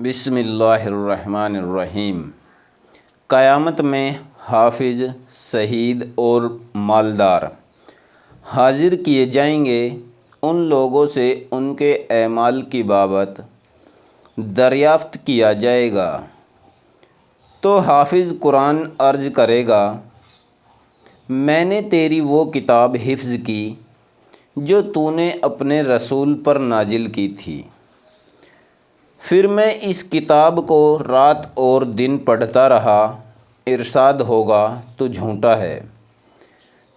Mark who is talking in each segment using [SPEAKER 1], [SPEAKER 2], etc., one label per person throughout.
[SPEAKER 1] بسم اللہ الرحمن الرحیم۔ قیامت میں حافظ، شہید اور مالدار حاضر کیے جائیں گے۔ ان لوگوں سے ان کے اعمال کی بابت دریافت کیا جائے گا۔ تو حافظ قرآن عرض کرے گا، میں نے تیری وہ کتاب حفظ کی جو تو نے اپنے رسول پر نازل کی تھی۔ پھر میں اس کتاب کو رات اور دن پڑھتا رہا۔ ارشاد ہوگا، تو جھوٹا ہے،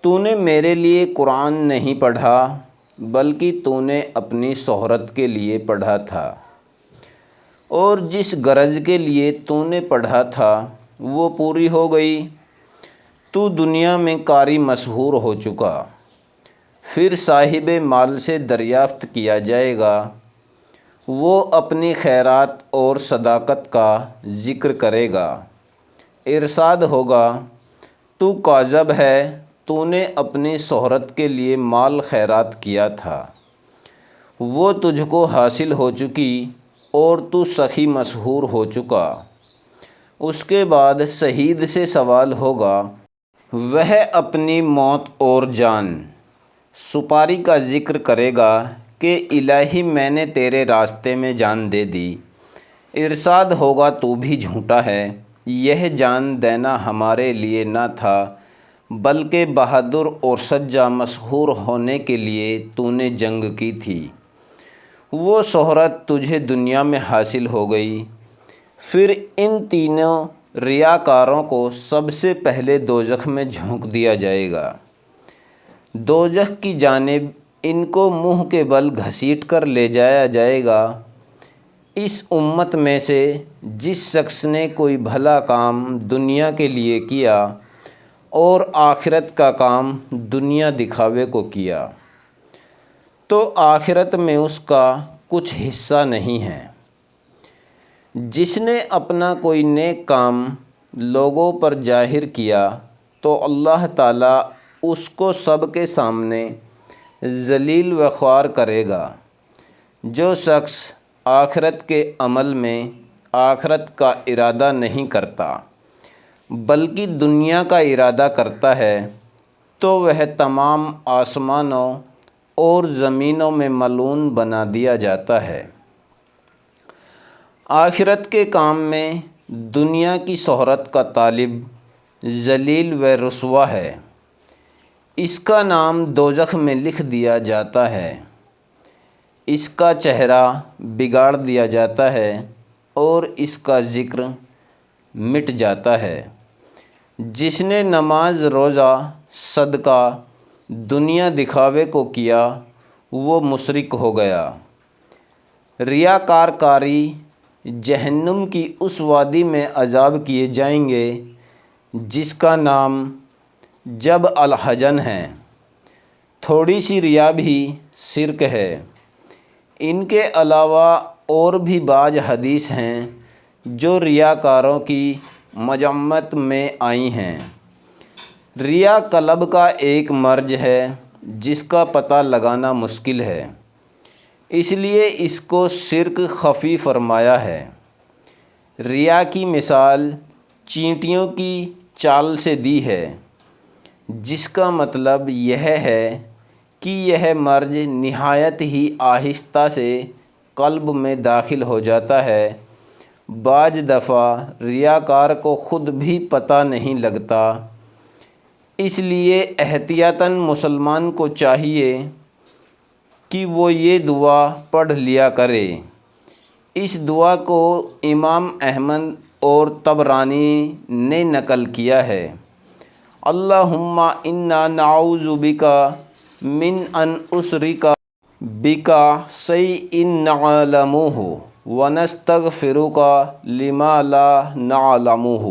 [SPEAKER 1] تو نے میرے لیے قرآن نہیں پڑھا بلکہ تو نے اپنی شہرت کے لیے پڑھا تھا، اور جس غرض کے لیے تو نے پڑھا تھا وہ پوری ہو گئی۔ تو دنیا میں قاری مشہور ہو چکا۔ پھر صاحب مال سے دریافت کیا جائے گا، وہ اپنی خیرات اور صداقت کا ذکر کرے گا۔ ارشاد ہوگا، تو کاذب ہے، تو نے اپنی شہرت کے لیے مال خیرات کیا تھا، وہ تجھ کو حاصل ہو چکی اور تو سخی مشہور ہو چکا۔ اس کے بعد شہید سے سوال ہوگا، وہ اپنی موت اور جان سپاری کا ذکر کرے گا کہ الہی میں نے تیرے راستے میں جان دے دی۔ ارشاد ہوگا، تو بھی جھوٹا ہے، یہ جان دینا ہمارے لیے نہ تھا بلکہ بہادر اور سجا مشہور ہونے کے لیے تو نے جنگ کی تھی، وہ شہرت تجھے دنیا میں حاصل ہو گئی۔ پھر ان تینوں ریاکاروں کو سب سے پہلے دوزخ میں جھونک دیا جائے گا۔ دوزخ کی جانب ان کو منہ کے بل گھسیٹ کر لے جایا جائے گا۔ اس امت میں سے جس شخص نے کوئی بھلا کام دنیا کے لیے کیا اور آخرت کا کام دنیا دکھاوے کو کیا، تو آخرت میں اس کا کچھ حصہ نہیں ہے۔ جس نے اپنا کوئی نیک کام لوگوں پر ظاہر کیا تو اللہ تعالیٰ اس کو سب کے سامنے ذلیل و خوار کرے گا۔ جو شخص آخرت کے عمل میں آخرت کا ارادہ نہیں کرتا بلکہ دنیا کا ارادہ کرتا ہے، تو وہ تمام آسمانوں اور زمینوں میں ملعون بنا دیا جاتا ہے۔ آخرت کے کام میں دنیا کی شہرت کا طالب ذلیل و رسوا ہے، اس کا نام دوزخ میں لکھ دیا جاتا ہے، اس کا چہرہ بگاڑ دیا جاتا ہے اور اس کا ذکر مٹ جاتا ہے۔ جس نے نماز، روزہ، صدقہ دنیا دکھاوے کو کیا، وہ مشرک ہو گیا۔ ریاکار قاری جہنم کی اس وادی میں عذاب کیے جائیں گے جس کا نام جب الحجن ہے۔ تھوڑی سی ریا بھی شرک ہے۔ ان کے علاوہ اور بھی بعض حدیث ہیں جو ریاکاروں کی مذمت میں آئی ہیں۔ ریا قلب کا ایک مرض ہے جس کا پتہ لگانا مشکل ہے، اس لیے اس کو شرک خفی فرمایا ہے۔ ریا کی مثال چینٹیوں کی چال سے دی ہے، جس کا مطلب یہ ہے کہ یہ مرض نہایت ہی آہستہ سے قلب میں داخل ہو جاتا ہے۔ بعض دفعہ ریاکار کو خود بھی پتہ نہیں لگتا، اس لیے احتیاطاً مسلمان کو چاہیے کہ وہ یہ دعا پڑھ لیا کرے۔ اس دعا کو امام احمد اور طبرانی نے نقل کیا ہے، اللہم انا نعوذ بک من ان اشرک بک شیئا نعلمہ ونستغفرک لما لا نعلمہ۔